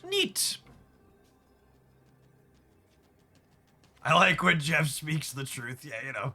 Neat. I like when Jeff speaks the truth. Yeah, you know.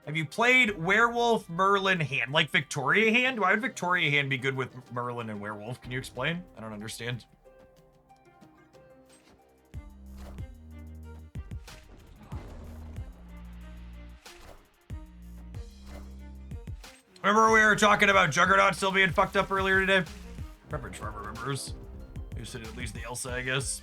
Have you played Werewolf, Merlin, Hand? Like Victoria Hand? Why would Victoria Hand be good with Merlin and Werewolf? Can you explain? I don't understand. Remember we were talking about Juggernaut still being fucked up earlier today? Remember Trevor remembers. You said at least the Elsa, I guess.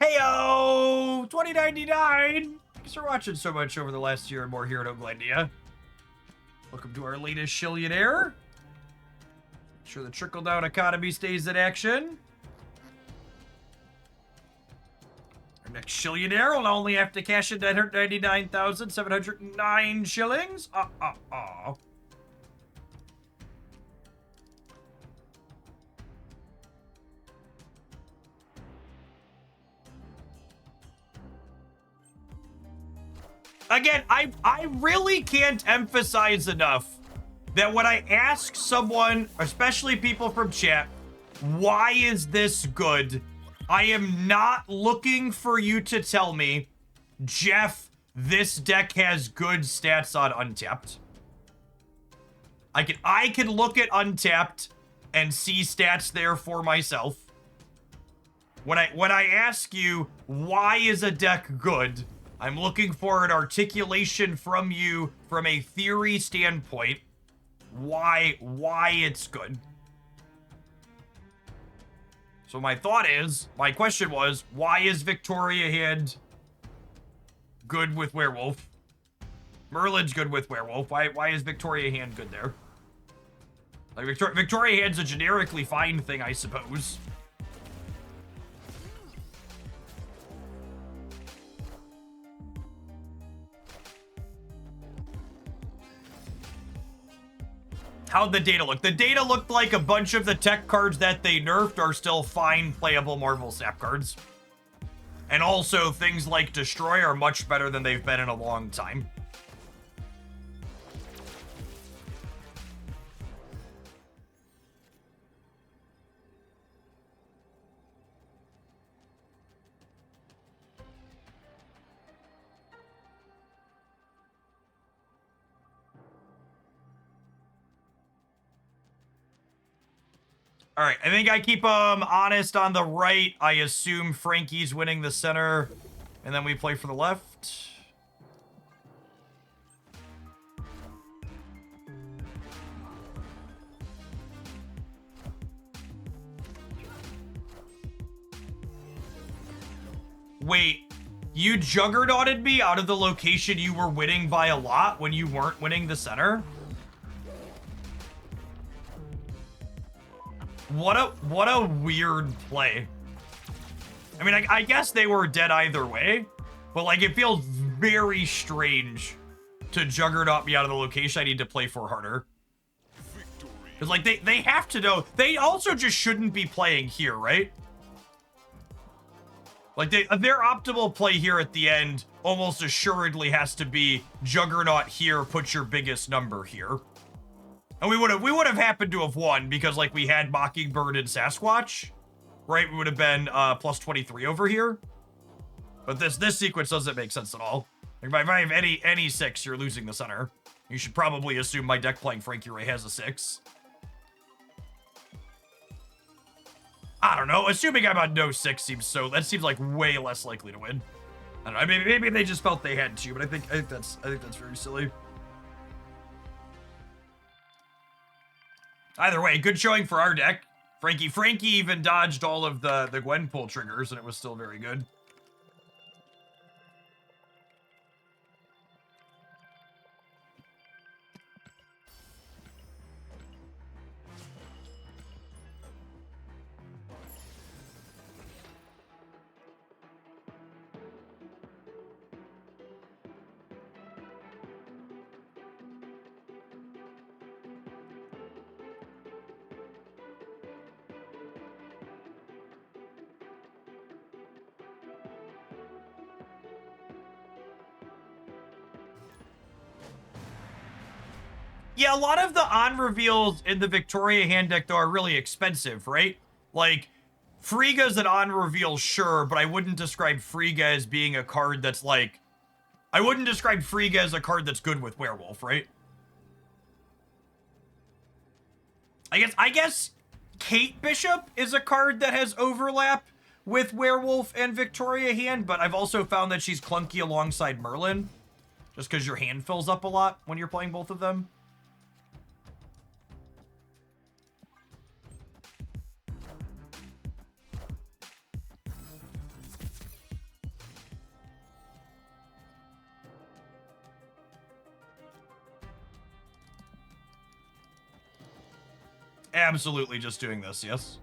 Heyo! 2099! Thanks for watching so much over the last year and more here at Oglandia. Welcome to our latest Shillionaire. Make sure the trickle-down economy stays in action. Our next Shillionaire will only have to cash in 999,709 shillings. Again, I really can't emphasize enough that when I ask someone, especially people from chat, why is this good? I am not looking for you to tell me, Jeff, this deck has good stats on Untapped. I can look at Untapped and see stats there for myself. When I ask you, why is a deck good? I'm looking for an articulation from you from a theory standpoint. Why it's good. So my question was, why is Victoria Hand good with Werewolf? Merlin's good with Werewolf. Why is Victoria Hand good there? Like Victoria Hand's a generically fine thing, I suppose. How'd the data look? The data looked like a bunch of the tech cards that they nerfed are still fine playable Marvel Sap cards. And also things like Destroy are much better than they've been in a long time. All right, I think I keep honest on the right. I assume Frankie's winning the center, and then we play for the left. Wait, you juggernauted me out of the location you were winning by a lot when you weren't winning the center? What a weird play. I mean, I guess they were dead either way, but like it feels very strange to juggernaut me out of the location I need to play for harder. Because like they have to know, they also just shouldn't be playing here, right? Like their optimal play here at the end almost assuredly has to be juggernaut here, put your biggest number here. And we would have happened to have won because like we had Mockingbird and Sasquatch, right? We would have been plus 23 over here. But this sequence doesn't make sense at all. Like if I have any 6, you're losing the center. You should probably assume my deck playing Frankie Raye has a 6. I don't know. Assuming I'm on no 6 that seems like way less likely to win. I don't know. Maybe they just felt they had to, but I think that's very silly. Either way, good showing for our deck. Frankie even dodged all of the Gwenpool triggers, and it was still very good. Yeah, a lot of the on reveals in the Victoria hand deck, though, are really expensive, right? Like, Frigga's an on reveal, sure, but I wouldn't describe Frigga as being a card that's like... I wouldn't describe Frigga as a card that's good with Werewolf, right? I guess Kate Bishop is a card that has overlap with Werewolf and Victoria hand, but I've also found that she's clunky alongside Merlin, just because your hand fills up a lot when you're playing both of them. Absolutely just doing this, yes.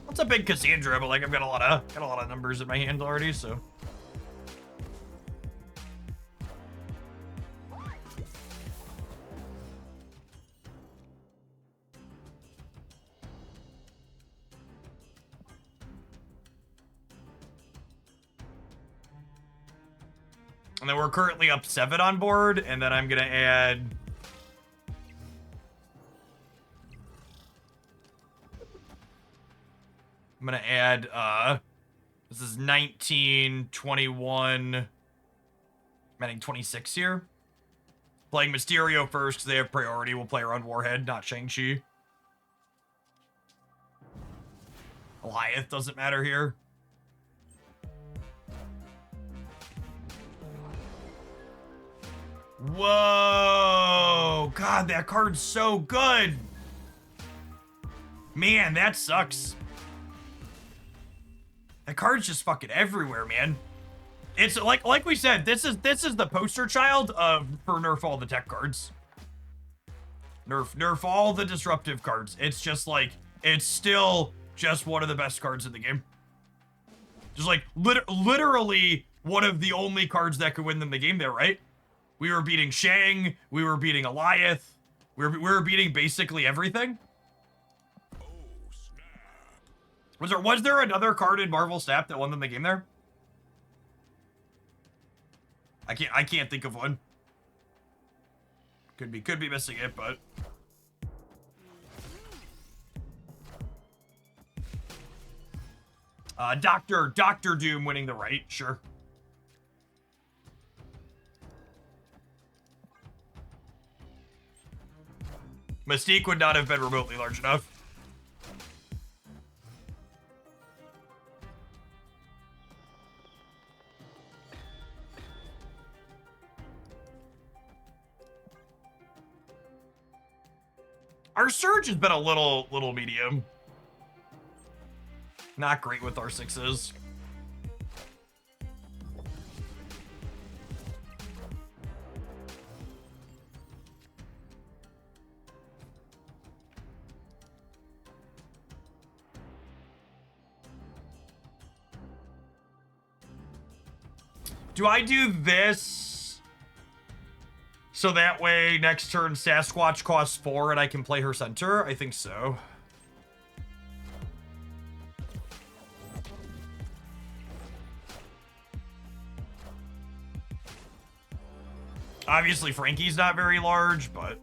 It's a big Cassandra, but like I've got a lot of numbers in my hand already, so. And then we're currently up 7 on board, and then I'm gonna add... I'm gonna add, this is 19, 21, I'm adding 26 here. Playing Mysterio first, because they have priority. We'll play around Warhead, not Shang-Chi. Goliath doesn't matter here. Whoa! God, that card's so good! Man, that sucks. That card's just fucking everywhere, man. It's like we said, this is the poster child for nerf all the tech cards. Nerf all the disruptive cards. It's just like, it's still just one of the best cards in the game. Just like literally one of the only cards that could win them the game there, right? We were beating Shang, we were beating Goliath, we were beating basically everything. Was there another card in Marvel Snap that won them the game there? I can't think of one. Could be missing it, but Doctor Doom winning the right, sure. Mystique would not have been remotely large enough. Our Surge has been a little medium. Not great with our 6s. Do I do this? So that way, next turn, Sasquatch costs 4 and I can play her center? I think so. Obviously, Frankie's not very large, but...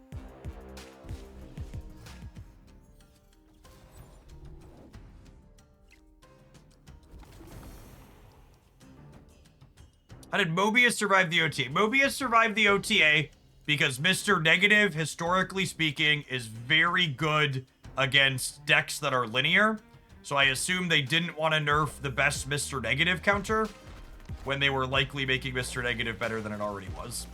How did Mobius survive the OTA? Mobius survived the OTA because Mr. Negative, historically speaking, is very good against decks that are linear. So I assume they didn't want to nerf the best Mr. Negative counter when they were likely making Mr. Negative better than it already was.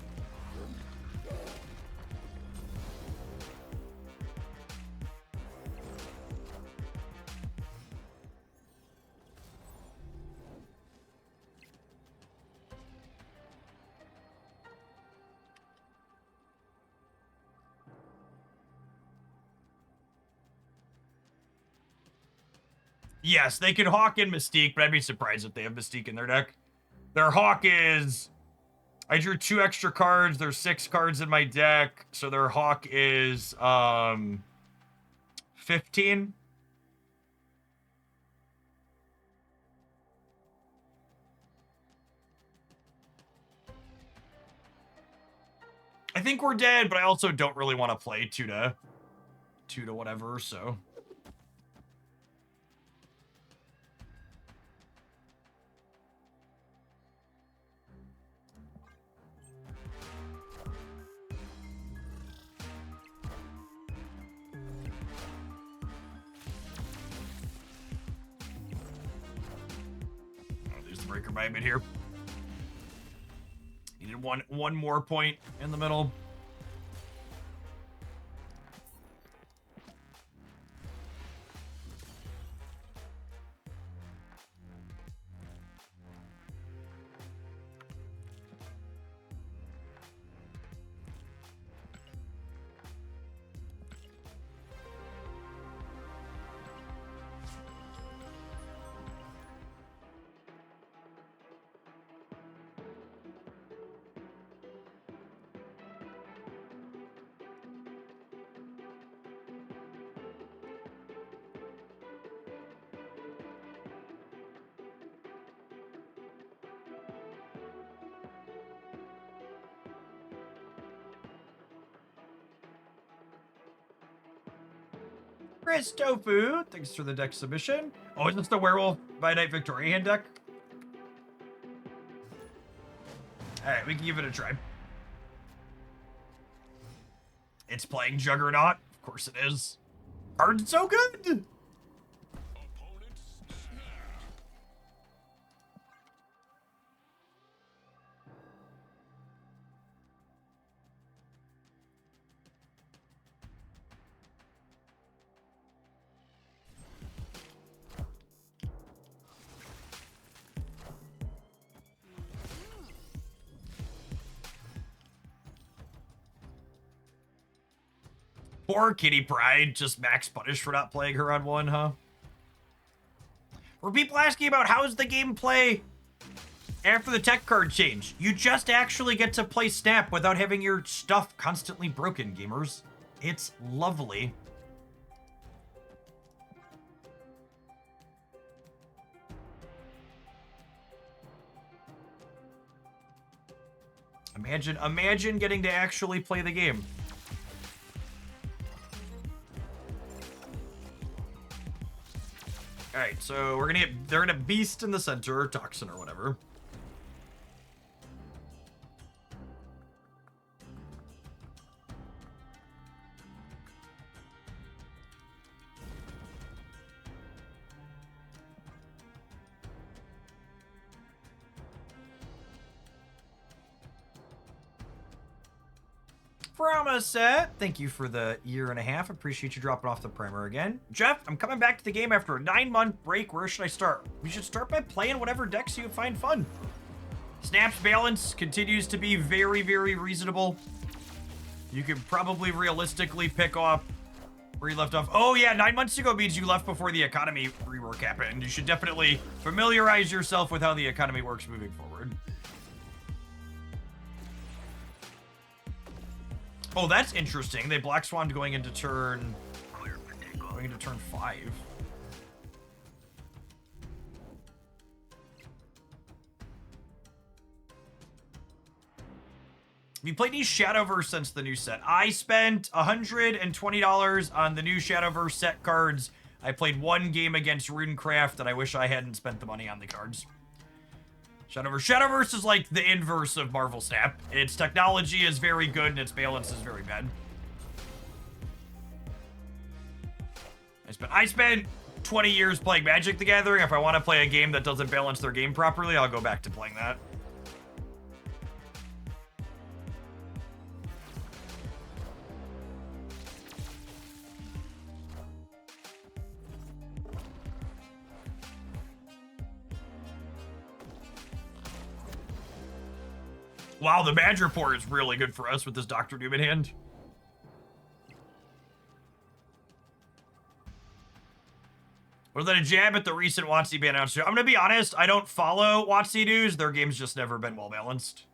Yes, they can Hawk in Mystique, but I'd be surprised if they have Mystique in their deck. Their Hawk is... I drew 2 extra cards. There's 6 cards in my deck. So their Hawk is 15. I think we're dead, but I also don't really want to play 2 to whatever, so... Breaker by a bit here. Needed one more point in the middle. Chris Tofu, thanks for the deck submission. Oh, is this the Werewolf by Night Victoria hand deck? Alright, we can give it a try. It's playing Juggernaut. Of course it is. Card's so good! Poor Kitty Pride, just max punish for not playing her on 1, huh? Were people asking about how's the gameplay after the tech card change? You just actually get to play Snap without having your stuff constantly broken, gamers. It's lovely. Imagine getting to actually play the game. Alright, so they're gonna Beast in the center, or Toxin or whatever. Set, thank you for the 1.5 years. Appreciate you dropping off the primer again. Jeff, I'm coming back to the game after a 9-month break. Where should I start? We should start by playing whatever decks you find fun. Snap's balance continues to be very, very reasonable. You can probably realistically pick off where you left off. Oh yeah, 9 months ago means you left before the economy rework happened. You should definitely familiarize yourself with how the economy works moving forward. Oh, that's interesting. They Black Swan going into turn 5. Have you played any Shadowverse since the new set? I spent $120 on the new Shadowverse set cards. I played one game against Runecraft, and I wish I hadn't spent the money on the cards. Shadowverse is like the inverse of Marvel Snap. Its technology is very good, and its balance is very bad. I spent 20 years playing Magic the Gathering. If I want to play a game that doesn't balance their game properly, I'll go back to playing that. Wow, the Badger Port is really good for us with this Dr. Doom in hand. Other than a jab at the recent WotC ban announcement, I'm going to be honest, I don't follow WotC news. Their game's just never been well balanced.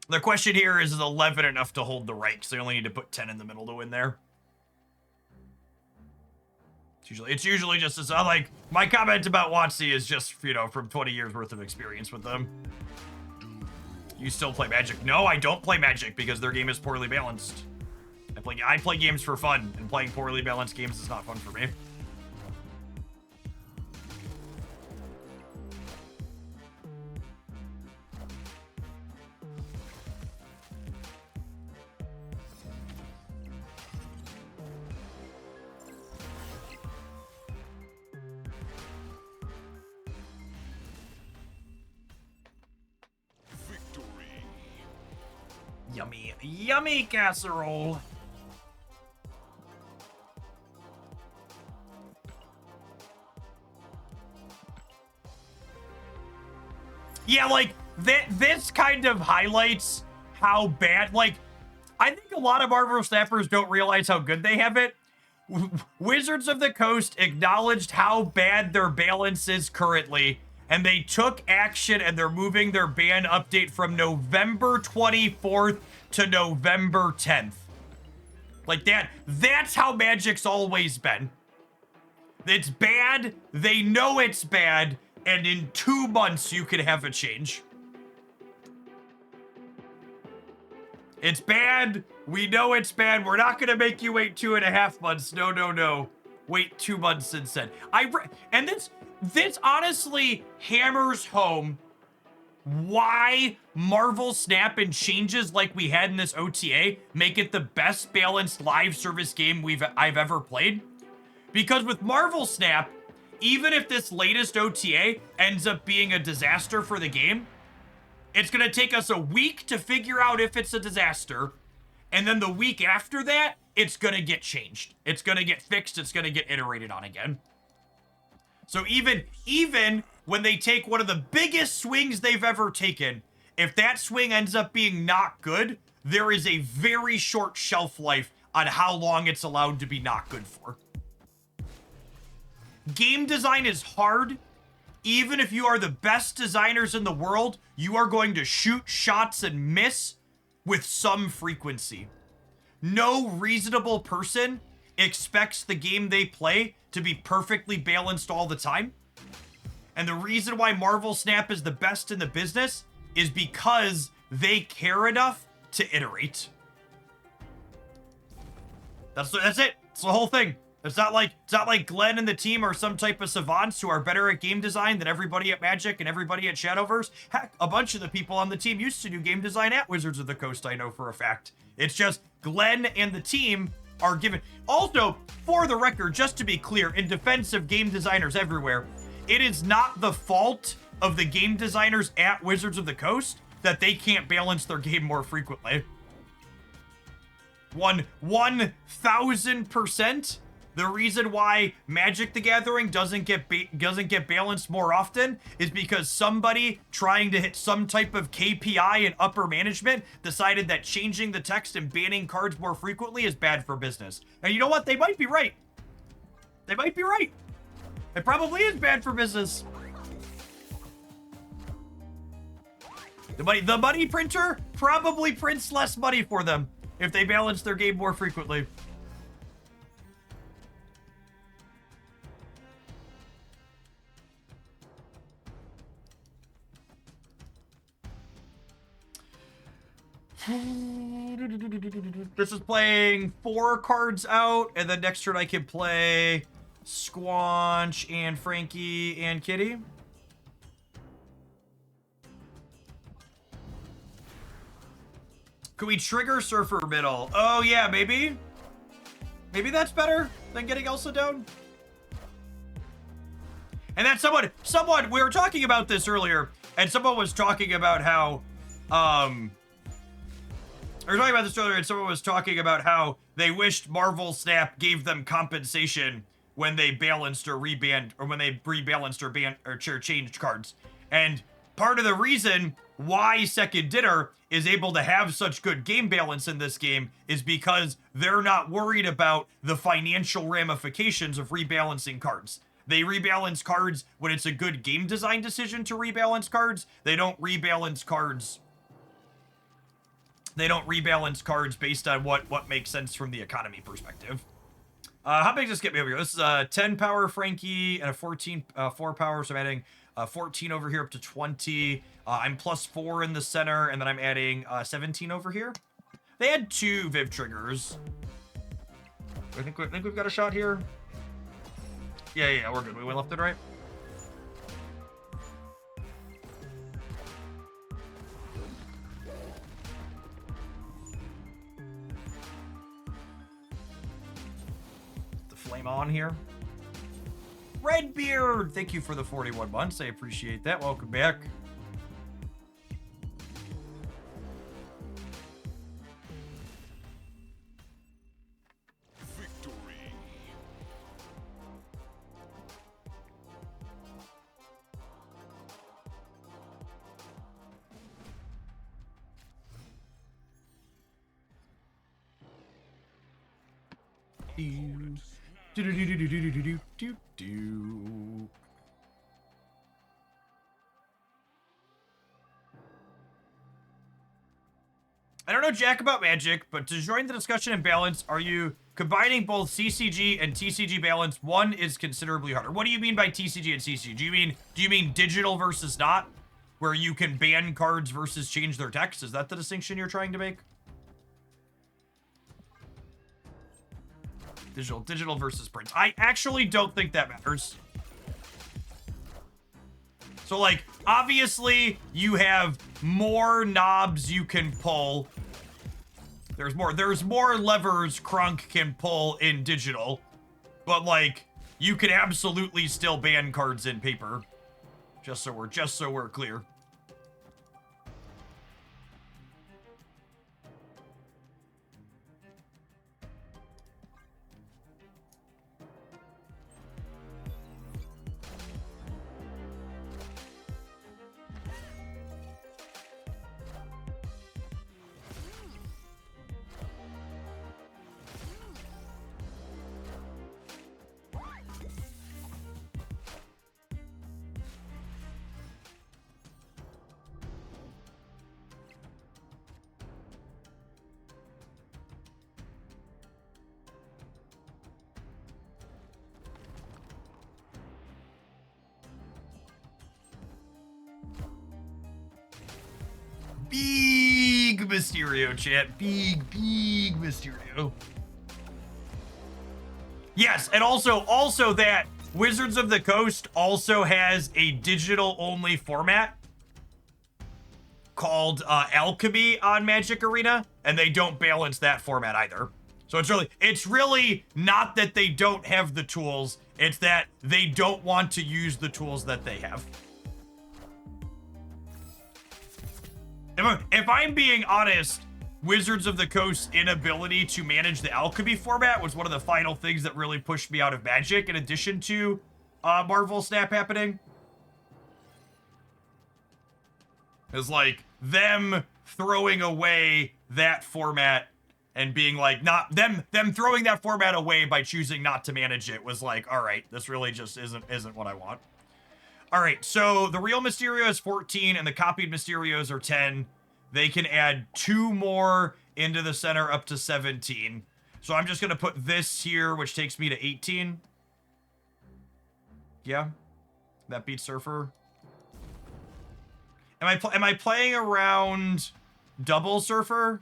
The question here is 11 enough to hold the right? Because they only need to put 10 in the middle to win there. It's usually just as like my comment about WotC is just, you know, from 20 years worth of experience with them. You still play Magic? No, I don't play Magic because their game is poorly balanced. I play games for fun, and playing poorly balanced games is not fun for me. Yummy, yummy casserole. Yeah, like, this kind of highlights how bad, like, I think a lot of Marvel Snappers don't realize how good they have it. Wizards of the Coast acknowledged how bad their balance is currently, and they took action, and they're moving their ban update from November 24th to November 10th. Like that's how Magic's always been. It's bad, they know it's bad, and in 2 months you can have a change. It's bad, we know it's bad, we're not gonna make you wait 2.5 months. No, no, no. Wait 2 months instead. And this honestly hammers home why Marvel Snap and changes like we had in this OTA make it the best balanced live service game I've ever played. Because with Marvel Snap, even if this latest OTA ends up being a disaster for the game, it's going to take us a week to figure out if it's a disaster. And then the week after that, it's going to get changed. It's going to get fixed. It's going to get iterated on again. So even when they take one of the biggest swings they've ever taken, if that swing ends up being not good, there is a very short shelf life on how long it's allowed to be not good for. Game design is hard. Even if you are the best designers in the world, you are going to shoot shots and miss with some frequency. No reasonable person expects the game they play to be perfectly balanced all the time. And the reason why Marvel Snap is the best in the business is because they care enough to iterate. That's it. It's the whole thing. It's not like Glenn and the team are some type of savants who are better at game design than everybody at Magic and everybody at Shadowverse. Heck, a bunch of the people on the team used to do game design at Wizards of the Coast, I know for a fact. It's just Glenn and the team are given. Also, for the record, just to be clear, in defense of game designers everywhere, it is not the fault of the game designers at Wizards of the Coast that they can't balance their game more frequently. 1000%. The reason why Magic the Gathering doesn't get balanced more often is because somebody trying to hit some type of KPI in upper management decided that changing the text and banning cards more frequently is bad for business. And you know what? They might be right. They might be right. It probably is bad for business. The money printer probably prints less money for them if they balance their game more frequently. This is playing 4 cards out, and then next turn I can play Squanch and Frankie and Kitty. Could we trigger Surfer Middle? Oh yeah, maybe. Maybe that's better than getting Elsa down. And then someone, we were talking about this earlier, and someone was talking about how, we were talking about this earlier, and someone was talking about how they wished Marvel Snap gave them compensation when they balanced or rebanned, or when they rebalanced or banned or changed cards. And part of the reason why Second Dinner is able to have such good game balance in this game is because they're not worried about the financial ramifications of rebalancing cards. They rebalance cards when it's a good game design decision to rebalance cards. They don't rebalance cards. They don't rebalance cards based on what makes sense from the economy perspective. How big does this get me over here? This is a 10 power Frankie and a 14 4 power, so I'm adding 14 over here up to 20. I'm +4 in the center, and then I'm adding 17 over here. They had 2 Viv triggers. I think we've got a shot here. Yeah, we're good. We went left and right. The flame on here. Redbeard, thank you for the 41 months. I appreciate that. Welcome back. I don't know jack about Magic, but to join the discussion and balance, are you combining both CCG and TCG balance? One is considerably harder. What do you mean by TCG and CCG? Do you mean digital versus not, where you can ban cards versus change their text? Is that the distinction you're trying to make? Digital versus print. I actually don't think that matters. So, like, obviously, you have more knobs you can pull. There's more levers Krunk can pull in digital. But, like, you can absolutely still ban cards in paper. Just so we're clear. Big Mysterio, chat. Big Mysterio. Yes, and also that Wizards of the Coast also has a digital-only format called Alchemy on Magic Arena, and they don't balance that format either. So it's really not that they don't have the tools, it's that they don't want to use the tools that they have. If I'm being honest, Wizards of the Coast's inability to manage the Alchemy format was one of the final things that really pushed me out of Magic, in addition to Marvel Snap happening. It's like them throwing away that format And being like, not them throwing that format away by choosing not to manage it was like, all right, this really just isn't what I want. All right, so the real Mysterio is 14 and the copied Mysterios are 10. They can add 2 more into the center up to 17. So I'm just going to put this here, which takes me to 18. Yeah, that beats Surfer. Am I playing around double Surfer?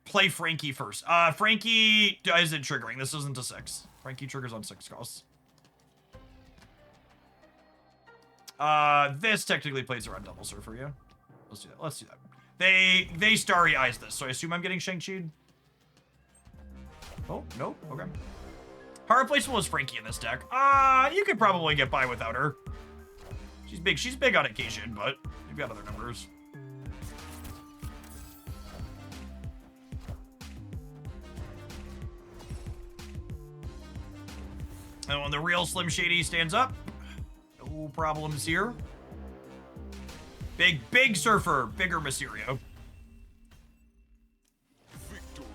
Play Frankie first. Frankie isn't triggering. This isn't a 6. Frankie triggers on 6 costs. This technically plays around double Surfer, yeah. Let's do that. Let's do that. They starry eyes this, so I assume I'm getting Shang-Chi'd. Oh, nope. Okay. How replaceable is Frankie in this deck? You could probably get by without her. She's big. She's big on occasion, but you've got other numbers. And when the real Slim Shady stands up, no problems here. Big Surfer, bigger Mysterio. Victory.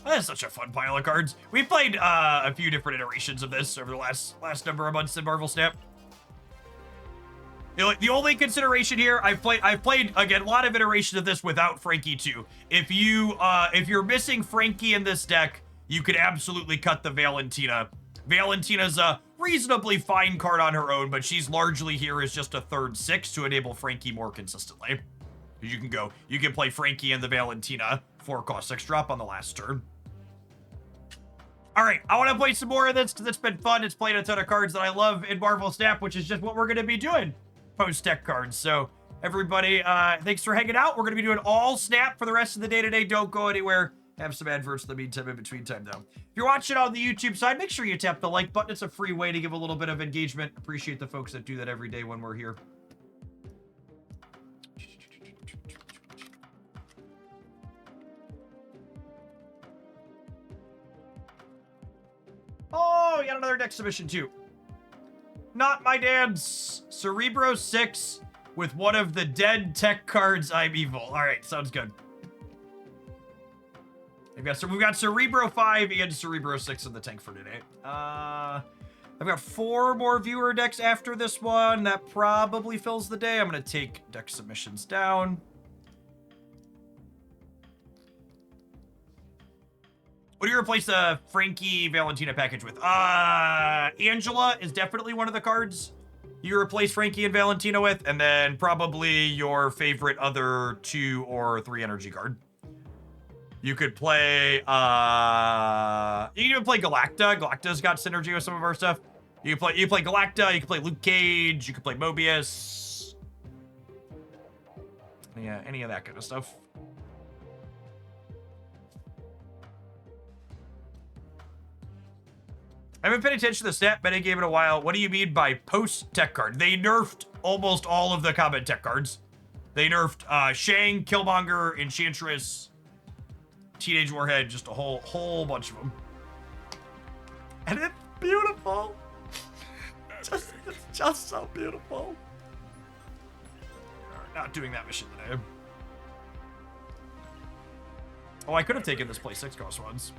That's such a fun pile of cards. We played a few different iterations of this over the last number of months in Marvel Snap. You know, the only consideration here, I've played again a lot of iterations of this without Frankie too. If you're missing Frankie in this deck, you could absolutely cut the Valentina. Valentina's a reasonably fine card on her own, but she's largely here as just a third 6 to enable Frankie more consistently. You can play Frankie and the Valentina 4-cost 6 drop on the last turn. All right, I want to play some more of this because it's been fun. It's played a ton of cards that I love in Marvel Snap, which is just what we're going to be doing. Post-tech cards. So everybody, thanks for hanging out. We're going to be doing all Snap for the rest of the day today. Don't go anywhere. Have some adverts in the meantime, in between time, though. If you're watching on the YouTube side, make sure you tap the like button. It's a free way to give a little bit of engagement. Appreciate the folks that do that every day when we're here. Oh, we got another deck submission, too. Not my dad's Cerebro 6 with one of the dead tech cards. I'm evil. All right, sounds good. We've got Cerebro 5 and Cerebro 6 in the tank for today. I've got 4 more viewer decks after this one. That probably fills the day. I'm going to take deck submissions down. What do you replace the Frankie Valentina package with? Angela is definitely one of the cards you replace Frankie and Valentina with, and then probably your favorite other 2 or 3 energy card. You could play, you can even play Galacta. Galacta's got synergy with some of our stuff. You play Galacta, you can play Luke Cage, you can play Mobius. Yeah, any of that kind of stuff. I haven't paid attention to the stat betting game in a while. What do you mean by post-tech card? They nerfed almost all of the combat tech cards. They nerfed Shang, Killmonger, Enchantress, Teenage Warhead, just a whole bunch of them. And it's beautiful. It's just so beautiful. Not doing that mission today. Oh, I could have taken this play 6 cost ones.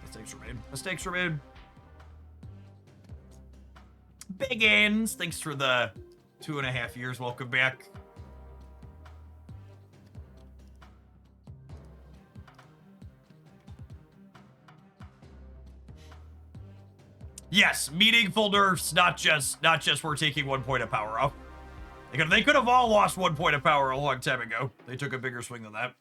Mistakes remain. Big Ends, thanks for the 2.5 years. Welcome back. Yes, meaningful nerfs, not just we're taking 1 point of power off. They could have all lost 1 point of power a long time ago. They took a bigger swing than that.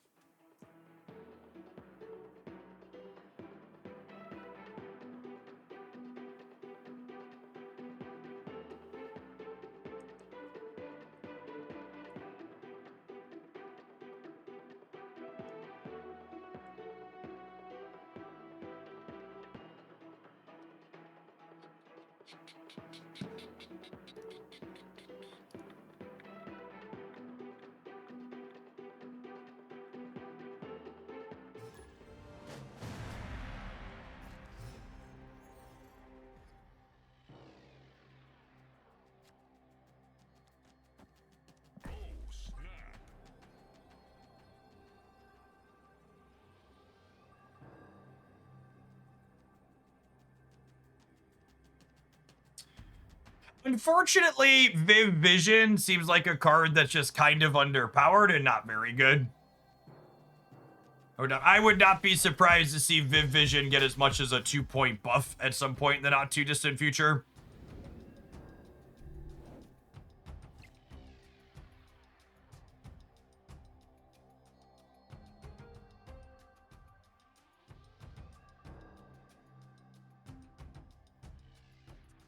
Unfortunately, Viv Vision seems like a card that's just kind of underpowered and not very good. I would not be surprised to see Viv Vision get as much as a 2-point buff at some point in the not too distant future.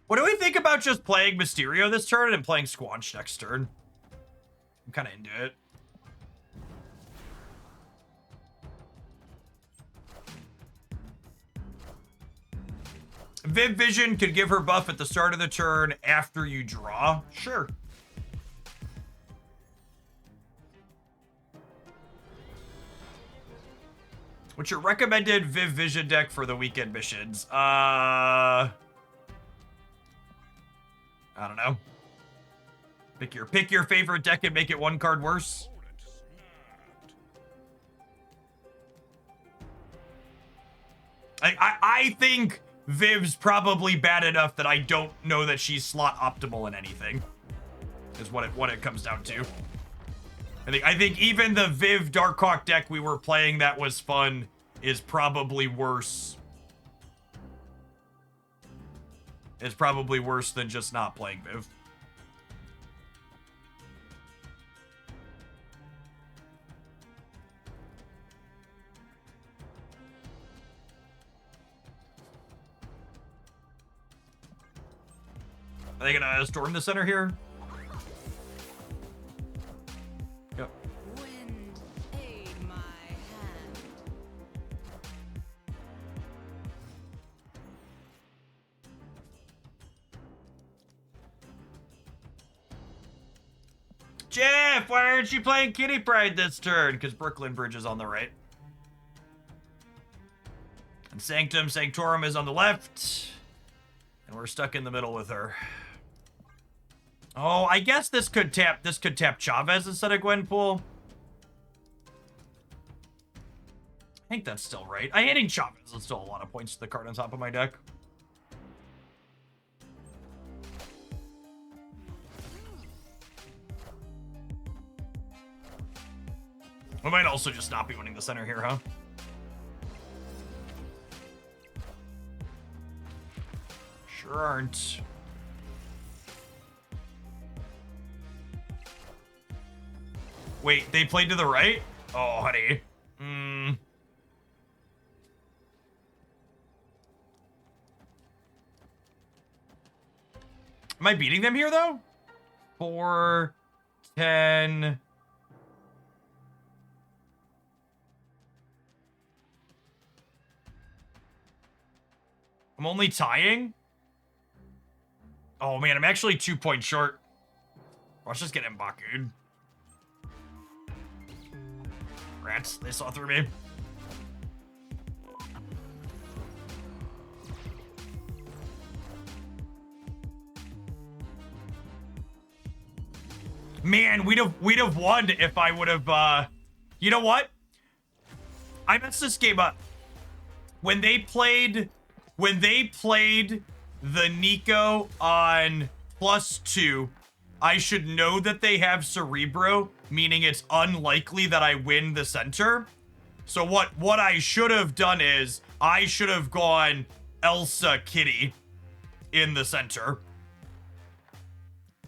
What do we think about just playing Mysterio this turn and playing Squanch next turn? I'm kind of into it. Viv Vision could give her buff at the start of the turn after you draw. Sure. What's your recommended Viv Vision deck for the weekend missions? I don't know. Pick your favorite deck and make it one card worse. I think Viv's probably bad enough that I don't know that she's slot optimal in anything. Is what it comes down to. I think even the Viv Darkhawk deck we were playing that was fun is probably worse. Is probably worse than just not playing Viv. Are they gonna storm the center here? Yep. Wind, aid my hand. Jeff, why aren't you playing Kitty Pride this turn? Because Brooklyn Bridge is on the right. And Sanctum Sanctorum is on the left. And we're stuck in the middle with her. Oh, I guess this could tap Chavez instead of Gwenpool. I think that's still right. Hitting Chavez is still a lot of points to the card on top of my deck. We might also just not be winning the center here, huh? Sure aren't. Wait, they played to the right? Oh, honey. Am I beating them here, though? 4, 10... I'm only tying? Oh, man, I'm actually 2 points short. Let's just get Mbaku'd. Rats, they saw through me. Man, we'd have won if I would have, you know what? I messed this game up. When they played the Nico on +2, I should know that they have Cerebro, meaning it's unlikely that I win the center. So what I should have done is I should have gone Elsa Kitty in the center.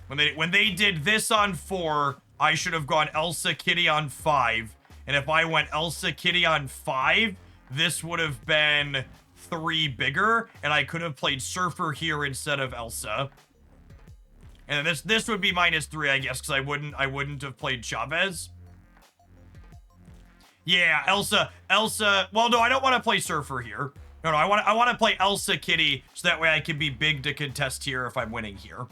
When they did this on 4, I should have gone Elsa Kitty on 5. And if I went Elsa Kitty on 5, this would have been 3 bigger, and I could have played Surfer here instead of Elsa. And this would be -3, I guess, because I wouldn't have played Chavez. Yeah, Elsa. Well, no, I don't want to play Surfer here. No, I want to play Elsa Kitty, so that way I can be big to contest here if I'm winning here.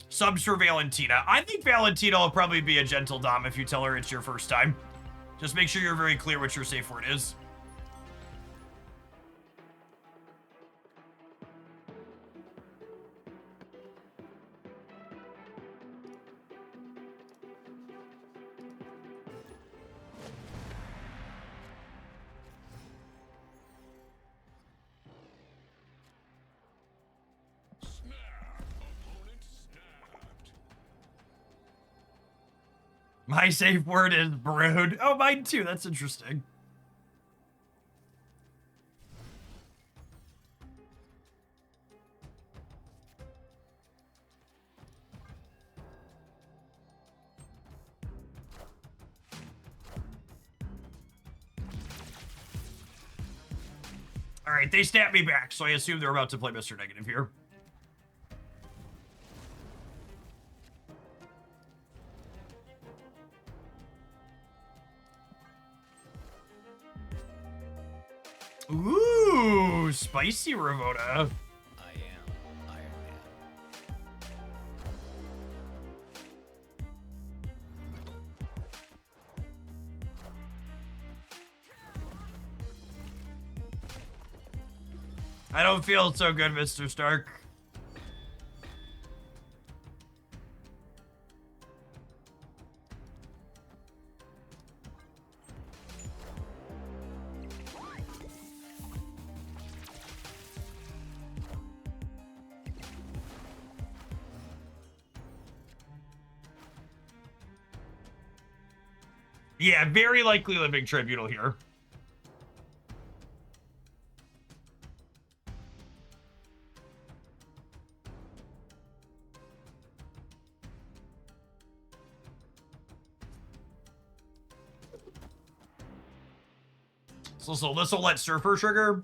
Subs for Valentina. I think Valentina will probably be a gentle dom if you tell her it's your first time. Just make sure you're very clear what your safe word is. My safe word is brood. Oh, mine too. That's interesting. All right, they snapped me back, so I assume they're about to play Mr. Negative here. Ooh, spicy Ravona. I am Iron Man. I don't feel so good, Mr. Stark. Yeah, very likely Living Tribunal here. So this will let Surfer trigger.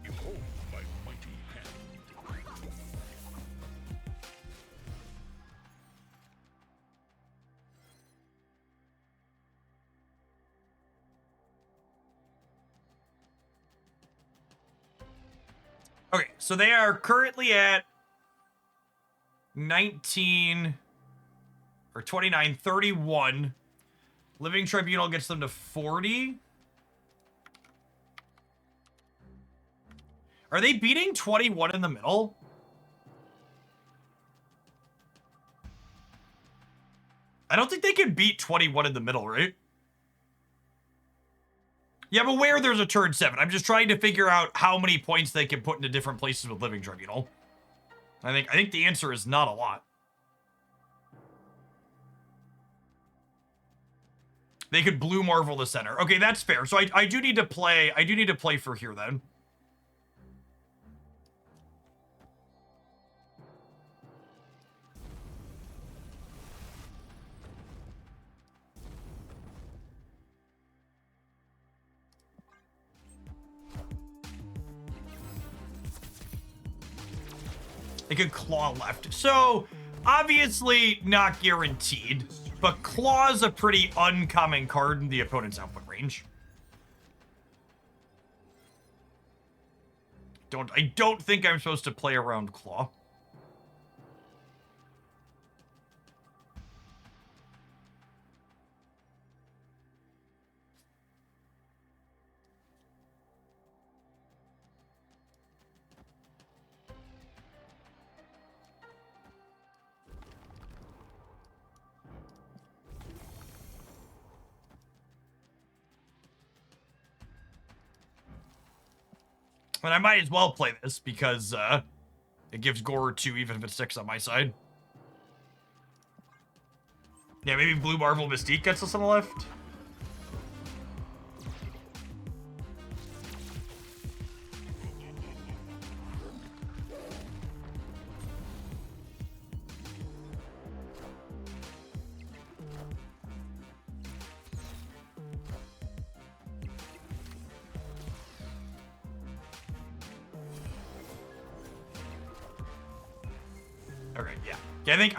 Behold my mighty hand. Okay, so they are currently at 19 or 29, 31. Living Tribunal gets them to 40. Are they beating 21 in the middle? I don't think they can beat 21 in the middle, right? Yeah, I'm aware there's a turn 7. I'm just trying to figure out how many points they can put into different places with Living Tribunal. I think the answer is not a lot. They could Blue Marvel the center. Okay, that's fair. So I do need to play. I do need to play for here then. They could Claw left. So, obviously not guaranteed, but Claw's a pretty uncommon card in the opponent's output range. I don't think I'm supposed to play around Claw. And I might as well play this because it gives Gore 2 even if it sticks on my side. Yeah, maybe Blue Marvel Mystique gets us on the left. Okay, yeah. Yeah,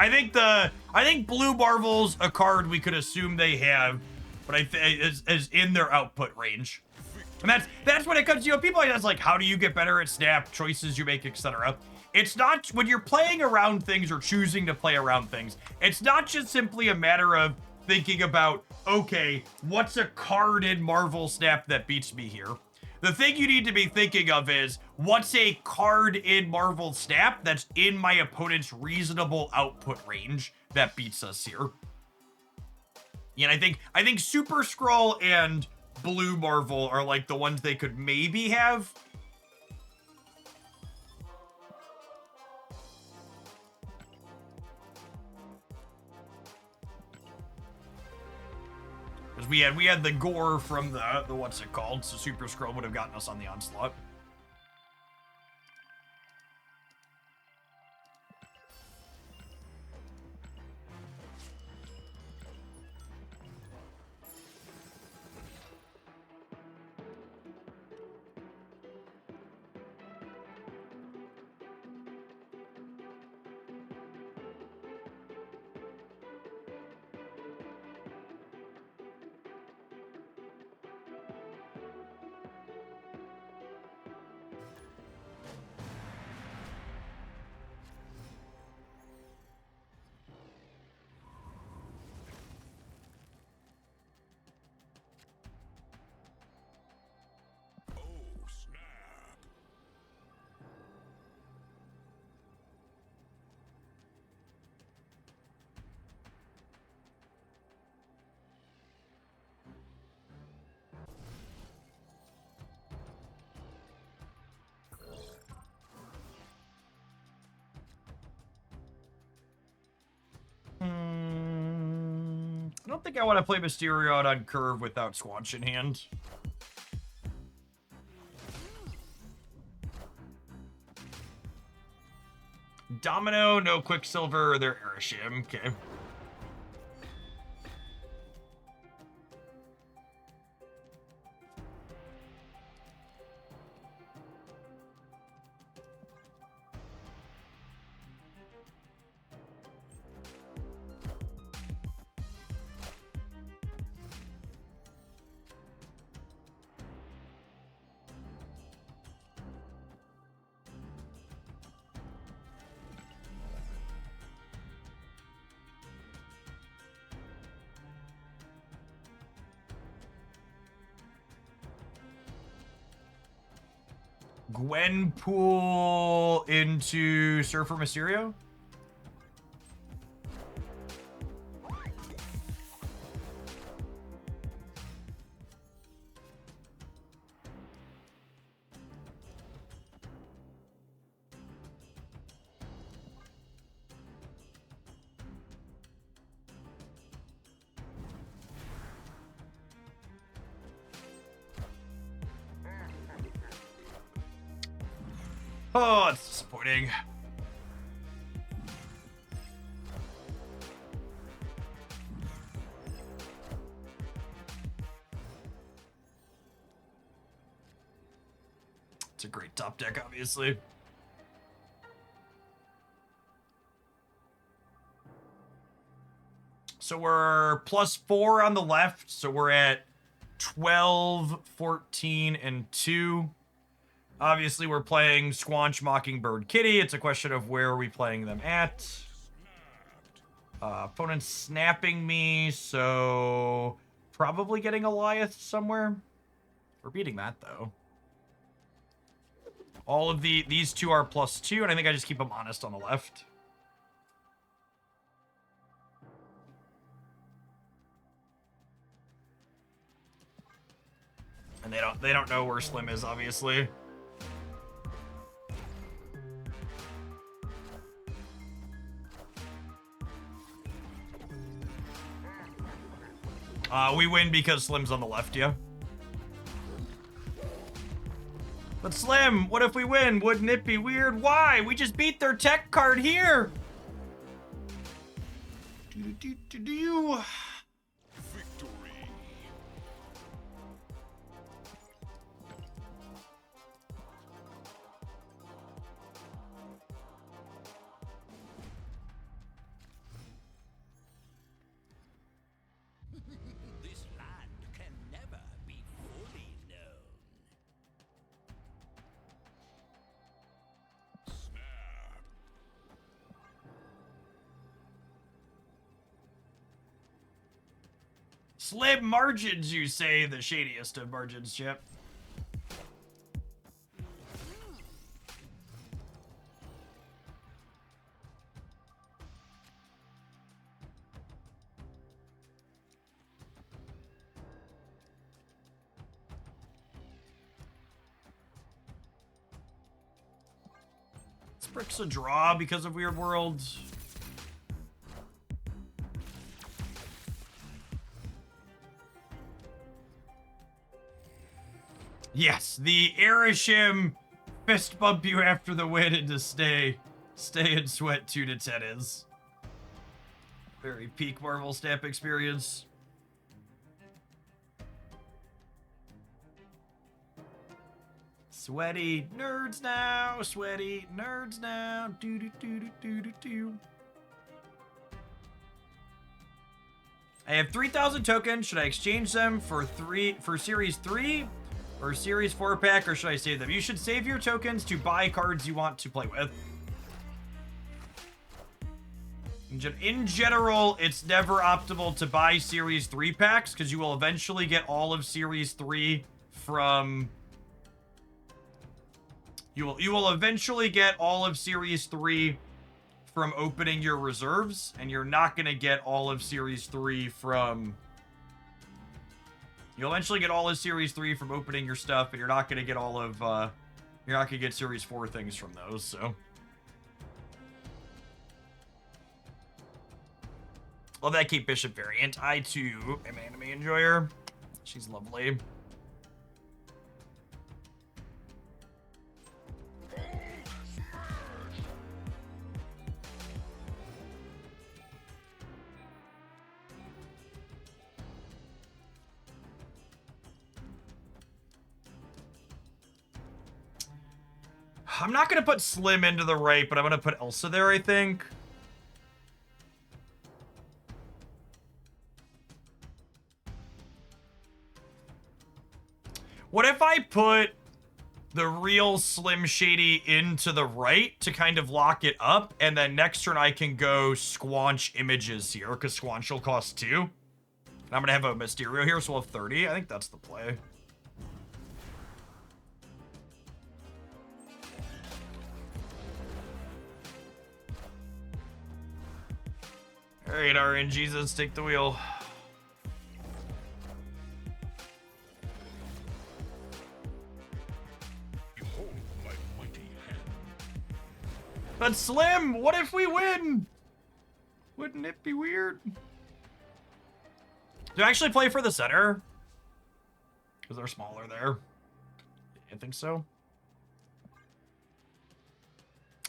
I think Blue Marvel's a card we could assume they have, but is in their output range. And that's when it comes to, you know, people ask like, how do you get better at snap, choices you make, etc. It's not, when you're playing around things or choosing to play around things, it's not just simply a matter of thinking about, okay, what's a card in Marvel Snap that beats me here? The thing you need to be thinking of is, what's a card in Marvel Snap that's in my opponent's reasonable output range that beats us here? Yeah, and I think Super Skrull and blue Marvel are like the ones they could maybe have. Because we had the gore from the what's it called, so Super Scroll would have gotten us on the onslaught. Oh, snap. I don't think I want to play Mysterio out on curve without Squanch in hand. Domino, no Quicksilver, they're Airshim. Okay. Gwenpool into Surfer Mysterio? Oh, it's disappointing. It's a great top deck, obviously. So we're +4 on the left, so we're at 12, 14, and 2. Obviously, we're playing Squanch, Mockingbird, Kitty. It's a question of where are we playing them at. Opponent's snapping me, so probably getting Goliath somewhere. We're beating that, though. All of these two are +2, and I think I just keep them honest on the left. And they don't know where Slim is, obviously. We win because Slim's on the left, yeah. But Slim, what if we win? Wouldn't it be weird? Why? We just beat their tech card here. Do. Victory. This land can never be fully known. Snap. Slim margins, you say, the shadiest of margins, Chip. Brick's a draw because of Weird World. Yes, the Airishim fist bump you after the win and to stay and sweat 2 to 10 is. Very peak Marvel Stamp experience. Sweaty nerds now, sweaty nerds now. Do do do do do do do. I have 3,000 tokens. Should I exchange them for Series 3 or Series 4 pack, or should I save them? You should save your tokens to buy cards you want to play with. In general, it's never optimal to buy Series 3 packs because you will eventually get all of Series 3 from... You will eventually get all of Series 3 from opening your reserves, and you're not going to get all of Series 3 from... You'll eventually get all of Series 3 from opening your stuff, and you're not going to get all of... You're not going to get Series 4 things from those, so... Love that Kate Bishop variant. I, too, am an anime enjoyer. She's lovely. I'm not going to put Slim into the right, but I'm going to put Elsa there, I think. What if I put the real Slim Shady into the right to kind of lock it up, and then next turn I can go Squanch Images here, because Squanch will cost 2. And I'm going to have a Mysterio here, so we'll have 30. I think that's the play. Alright, RNGesus, take the wheel. Behold my mighty hand. But Slim, what if we win? Wouldn't it be weird? Do I actually play for the center? Because they're smaller there. I think so.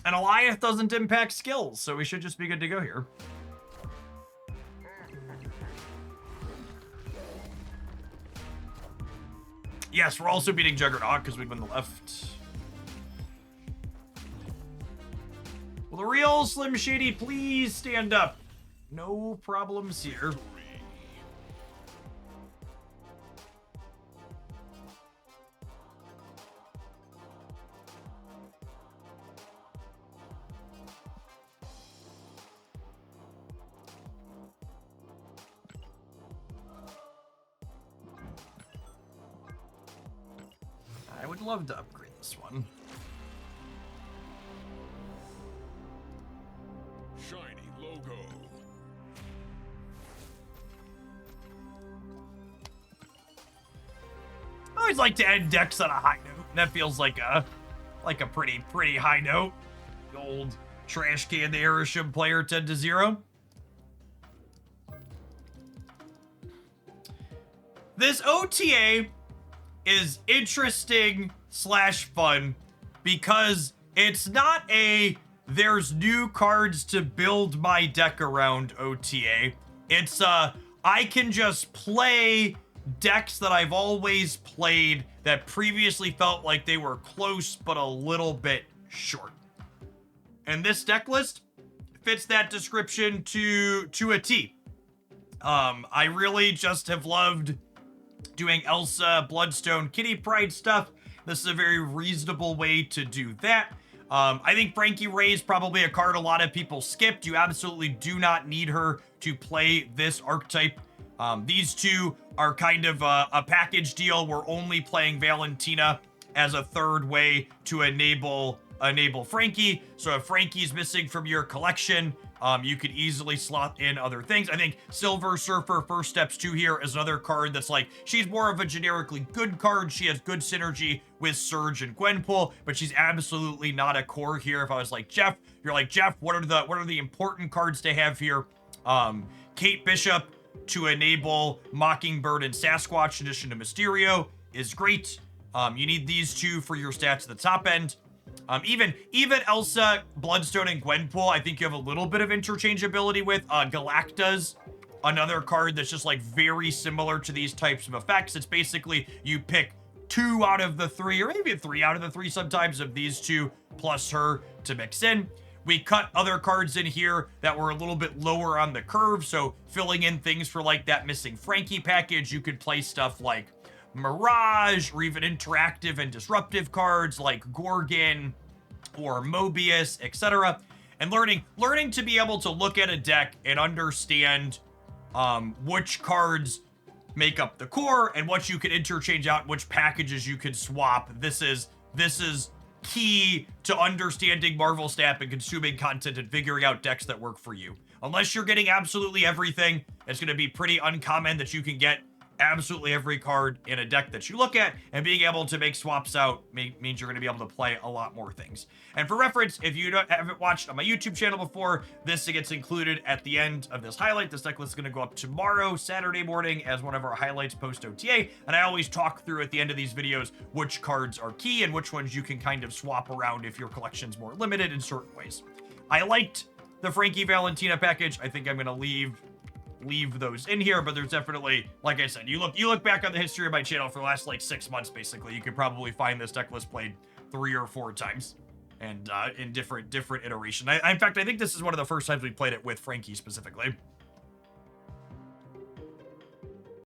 And Eliath doesn't impact skills, so we should just be good to go here. Yes, we're also beating Juggernaut because we'd win the left. Will the real Slim Shady please stand up? No problems here. I would love to upgrade this one. Shiny logo. I always like to end decks on a high note. That feels like a pretty high note. The old trash can the Airishim player 10-0. This OTA is interesting / fun because it's not a there's new cards to build my deck around OTA. It's I can just play decks that I've always played that previously felt like they were close but a little bit short. And this deck list fits that description to a T. I really just have loved doing Elsa, Bloodstone, Kitty Pride stuff. This is a very reasonable way to do that. I think Frankie Raye is probably a card a lot of people skipped. You absolutely do not need her to play this archetype. These two are kind of a package deal. We're only playing Valentina as a third way to enable Frankie. So if Frankie's missing from your collection, You could easily slot in other things. I think Silver Surfer First Steps 2 here is another card that's like, she's more of a generically good card. She has good synergy with Surge and Gwenpool, but she's absolutely not a core here. If I was like Jeff, you're like, Jeff, what are the important cards to have here? Kate Bishop to enable Mockingbird and Sasquatch in addition to Mysterio is great. You need these two for your stats at the top end. Even Elsa, Bloodstone, and Gwenpool, I think you have a little bit of interchangeability with. Galacta's another card that's just like very similar to these types of effects. It's basically you pick 2 out of the 3, or maybe 3 out of the 3 sometimes of these 2 plus her to mix in. We cut other cards in here that were a little bit lower on the curve, so filling in things for like that missing Frankie package. You could play stuff like Mirage, or even interactive and disruptive cards like Gorgon or Mobius, etc. And learning to be able to look at a deck and understand which cards make up the core and what you can interchange out, which packages you can swap. This is key to understanding Marvel Snap and consuming content and figuring out decks that work for you. Unless you're getting absolutely everything, it's going to be pretty uncommon that you can get absolutely every card in a deck that you look at, and being able to make swaps out means you're going to be able to play a lot more things. And for reference, if you haven't watched on my YouTube channel before, this gets included at the end of this highlight. This deck list is going to go up tomorrow, Saturday morning, as one of our highlights post OTA, and I always talk through at the end of these videos which cards are key and which ones you can kind of swap around if your collection's more limited in certain ways. I liked the Frankie Valentina package. I think I'm going to leave those in here, but there's definitely, like I said, you look back on the history of my channel for the last like 6 months, basically, you could probably find this deck list played 3 or 4 times, and in different iteration. In fact, I think this is one of the first times we played it with Frankie specifically.